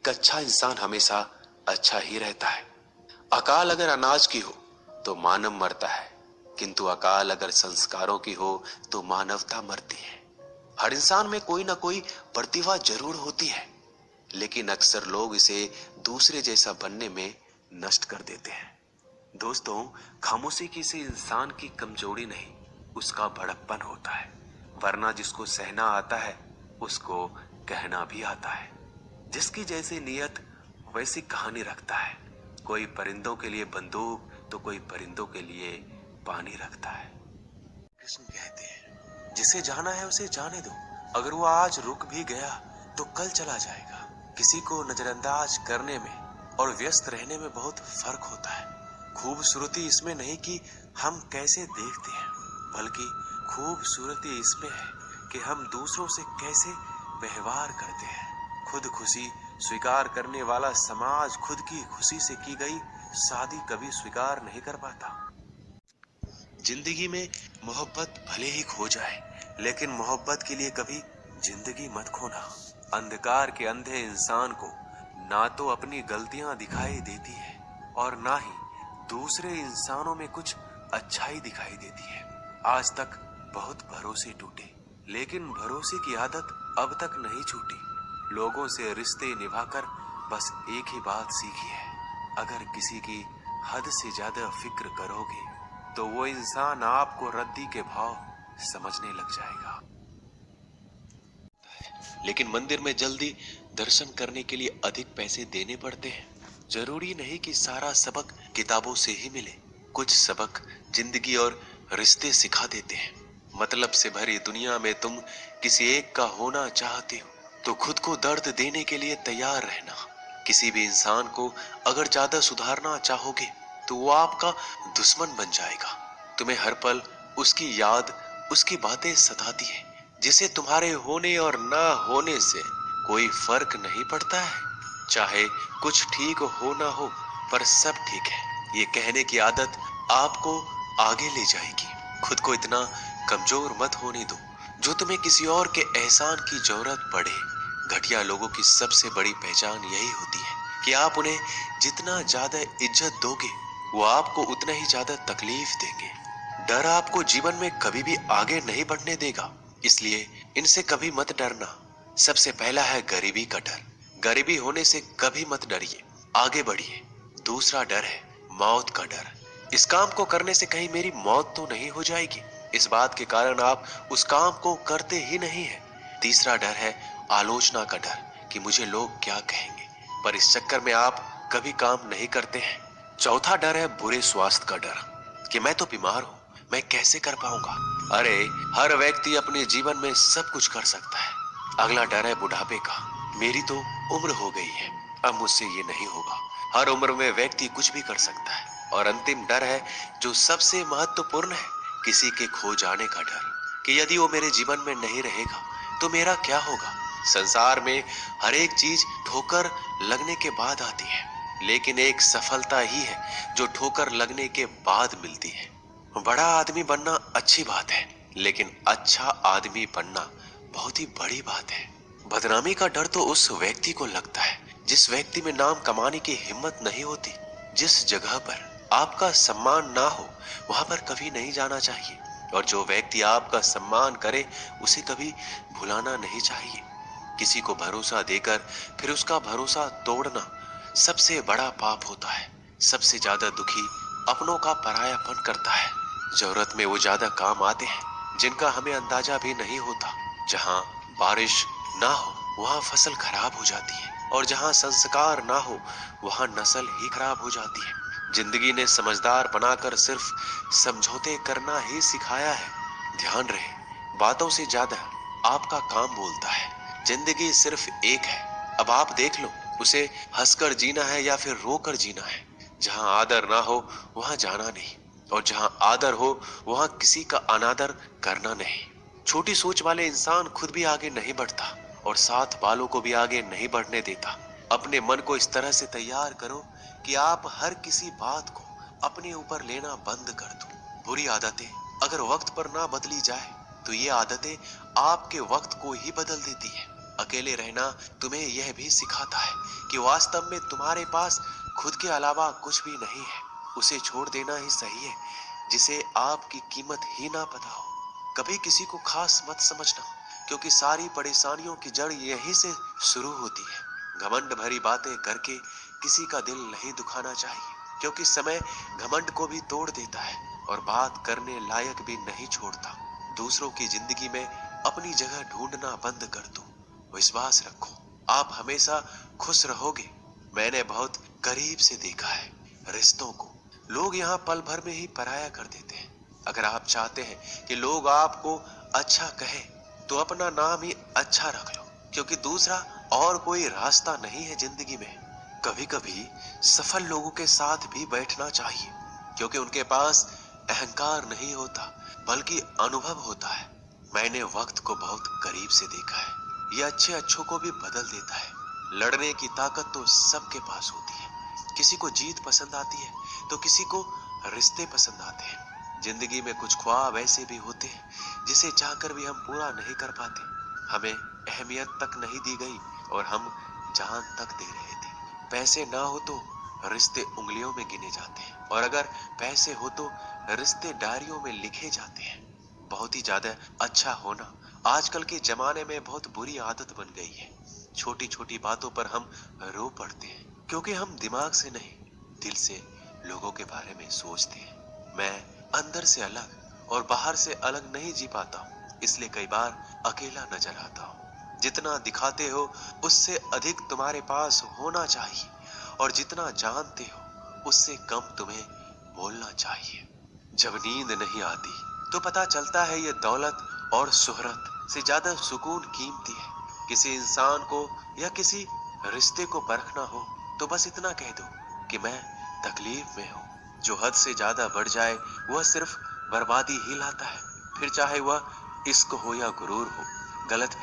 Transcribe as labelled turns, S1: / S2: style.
S1: एक अच्छा इंसान हमेशा अच्छा ही रहता है। अकाल अगर अनाज की हो तो मानव मरता है, किंतु अकाल अगर संस्कारों की हो तो मानवता मरती है। हर इंसान में कोई ना कोई प्रतिभा जरूर होती है, लेकिन अक्सर लोग इसे दूसरे जैसा बनने में नष्ट कर देते हैं। दोस्तों, खामोशी किसी इंसान की कमजोरी नहीं, उसका बड़प्पन होता है। वरना जिसको सहना आता है उसको कहना भी आता है। जिसकी जैसी नियत वैसी कहानी रखता है। कोई परिंदों के लिए बंदूक तो कोई परिंदों के लिए पानी रखता है। कृष्ण कहते हैं, जिसे जाना है उसे जाने दो। अगर वो आज रुक भी गया तो कल चला जाएगा। किसी को नजरअंदाज करने में और व्यस्त रहने में बहुत फर्क होता है। खूबसूरती इसमें नहीं कि हम कैसे देखते हैं, बल्कि खूबसूरती इसमें है कि हम दूसरों से कैसे व्यवहार करते हैं। खुद खुशी स्वीकार करने वाला समाज खुद की खुशी से की गई शादी कभी स्वीकार नहीं कर पाता। जिंदगी में मोहब्बत भले ही खो जाए, लेकिन मोहब्बत के लिए कभी जिंदगी मत खोना। अंधकार के अंधे इंसान को ना तो अपनी गलतियां दिखाई देती है और ना ही दूसरे इंसानों में कुछ अच्छाई दिखाई देती है। आज तक बहुत भरोसे टूटे, लेकिन भरोसे की आदत अब तक नहीं छूटी। लोगों से रिश्ते निभाकर बस एक ही बात सीखी है, अगर किसी की हद से ज्यादा फिक्र करोगे तो वो इंसान आपको रद्दी के भाव समझने लग जाएगा। लेकिन मंदिर में जल्दी दर्शन करने के लिए अधिक पैसे देने पड़ते हैं। जरूरी नहीं कि सारा सबक किताबों से ही मिले। कुछ सबक जिंदगी और रिश्ते सिखा देते हैं। मतलब से भरी दुनिया में तुम किसी एक का होना चाहते हो तो खुद को दर्द देने के लिए तैयार रहना। किसी भी इंसान को अगर ज्यादा सुधारना चाहोगे तो वो आपका दुश्मन बन जाएगा। तुम्हें हर पल उसकी याद, उसकी बातें सताती है, जिसे तुम्हारे होने और ना होने से कोई फर्क नहीं पड़ता है। चाहे कुछ ठीक हो ना हो, पर सब ठीक है ये कहने की आदत आपको आगे ले जाएगी। खुद को इतना कमजोर मत होने दो जो तुम्हें किसी और के एहसान की जरूरत पड़े। घटिया लोगों की सबसे बड़ी पहचान यही होती है कि आप उन्हें जितना ज्यादा इज्जत दोगे वो आपको उतना ही ज्यादा तकलीफ देंगे। डर आपको जीवन में कभी भी आगे नहीं बढ़ने देगा, इसलिए इनसे कभी मत डरना। सबसे पहला है गरीबी का डर। गरीबी होने से कभी मत डरिए, आगे बढ़िए। दूसरा डर है मौत का डर। इस काम को करने से कहीं मेरी मौत तो नहीं हो जाएगी, इस बात के कारण आप उस काम को करते ही नहीं है। तीसरा डर है आलोचना का डर कि मुझे लोग क्या कहेंगे, पर इस चक्कर में आप कभी काम नहीं करते हैं। चौथा डर है बुरे स्वास्थ्य का डर कि मैं तो बीमार हूँ, मैं कैसे कर पाऊंगा। अरे हर व्यक्ति अपने जीवन में सब कुछ कर सकता है। अगला डर है बुढ़ापे का। मेरी तो उम्र हो गई है, अब मुझसे ये नहीं होगा। हर उम्र में व्यक्ति कुछ भी कर सकता है। और अंतिम डर है जो सबसे महत्वपूर्ण है, किसी के खो जाने का डर कि यदि वो मेरे जीवन में नहीं रहेगा तो मेरा क्या होगा। संसार में हर एक चीज ठोकर लगने के बाद आती है, लेकिन एक सफलता ही है जो ठोकर लगने के बाद मिलती है। बड़ा आदमी बनना अच्छी बात है, लेकिन अच्छा आदमी बनना बहुत ही बड़ी बात है। बदनामी का डर तो उस व्यक्ति को लगता है जिस व्यक्ति में नाम कमाने की हिम्मत नहीं होती। जिस जगह पर आपका सम्मान ना हो वहां पर कभी नहीं जाना चाहिए, और जो व्यक्ति आपका सम्मान करे उसे कभी भुलाना नहीं चाहिए। किसी को भरोसा देकर फिर उसका भरोसा तोड़ना सबसे बड़ा पाप होता है। सबसे ज्यादा दुखी अपनों का परायापन करता है। जरूरत में वो ज्यादा काम आते हैं जिनका हमें अंदाजा भी नहीं होता। जहाँ बारिश ना हो वहाँ फसल खराब हो जाती है, और जहाँ संस्कार ना हो वहाँ नस्ल ही खराब हो जाती है। जिंदगी ने समझदार बनाकर सिर्फ समझौते करना ही सिखाया है। ध्यान रहे, बातों से ज्यादा आपका काम बोलता है। जिंदगी सिर्फ एक है, अब आप देख लो उसे हंसकर जीना है या फिर रोकर जीना है। जहाँ आदर ना हो वहाँ जाना नहीं, और जहाँ आदर हो वहाँ किसी का अनादर करना नहीं। छोटी सोच वाले इंसान खुद भी आगे नहीं बढ़ता और साथ वालों को भी आगे नहीं बढ़ने देता। अपने मन को इस तरह से तैयार करो कि आप हर किसी बात को अपने ऊपर लेना बंद कर दो। बुरी आदतें अगर वक्त पर ना बदली जाए तो ये आदतें आपके वक्त को ही बदल देती है। अकेले रहना तुम्हें यह भी सिखाता है कि वास्तव में तुम्हारे पास खुद के अलावा कुछ भी नहीं है, उसे छोड़ देना ही सही है जिसे आपकी कीमत ही ना पता हो। कभी किसी को खास मत समझना, क्योंकि सारी परेशानियों की जड़ यहीं से शुरू होती है। घमंड भरी बातें करके किसी का दिल नहीं दुखाना चाहिए, क्योंकि समय घमंड को भी तोड़ देता है और बात करने लायक भी नहीं छोड़ता। दूसरों की जिंदगी में अपनी जगह ढूंढना बंद कर दो। विश्वास रखो, आप हमेशा खुश रहोगे। मैंने बहुत करीब से देखा है रिश्तों को, लोग यहाँ पल भर में ही पराया कर देते हैं। अगर आप चाहते हैं कि लोग आपको अच्छा कहें तो अपना नाम ही अच्छा रख लो, क्योंकि दूसरा और कोई रास्ता नहीं है जिंदगी में। कभी कभी सफल लोगों के साथ भी बैठना चाहिए, क्योंकि उनके पास अहंकार नहीं होता बल्कि अनुभव होता है। मैंने वक्त को बहुत करीब से देखा है, ये अच्छों को भी बदल देता है। लड़ने की ताकत तो सबके पास होती है, किसी को जीत पसंद आती है तो किसी को रिश्ते पसंद आते हैं। जिंदगी में कुछ ख्वाब ऐसे भी होते हैं जिसे चाहकर भी हम पूरा नहीं कर पाते। हमें अहमियत तक नहीं दी गई और हम जान तक दे रहे थे। पैसे ना हो तो रिश्ते उंगलियों में गिने जाते हैं, और अगर पैसे हो तो रिश्ते डायरियों में लिखे जाते हैं। बहुत ही ज्यादा अच्छा होना आजकल के जमाने में बहुत बुरी आदत बन गई है। छोटी छोटी बातों पर हम रो पड़ते हैं, क्योंकि हम दिमाग से नहीं दिल से लोगों के बारे में सोचते हैं। मैं अंदर से अलग और बाहर से अलग नहीं जी पाता हूँ, इसलिए कई बार अकेला नजर आता हूँ। जितना दिखाते हो उससे अधिक तुम्हारे पास होना चाहिए, और जितना जानते हो उससे कम तुम्हें बोलना चाहिए। जब नींद नहीं आती तो पता चलता है ये दौलत और शोहरत से ज्यादा सुकून कीमती है। किसी इंसान को या किसी रिश्ते को परखना हो तो बस इतना कह दो कि मैं तकलीफ में हूँ। जो हद से ज्यादा बढ़ जाए वह सिर्फ बर्बादी ही लाता है, फिर चाहे वह इश्क हो या गुरूर हो। गलत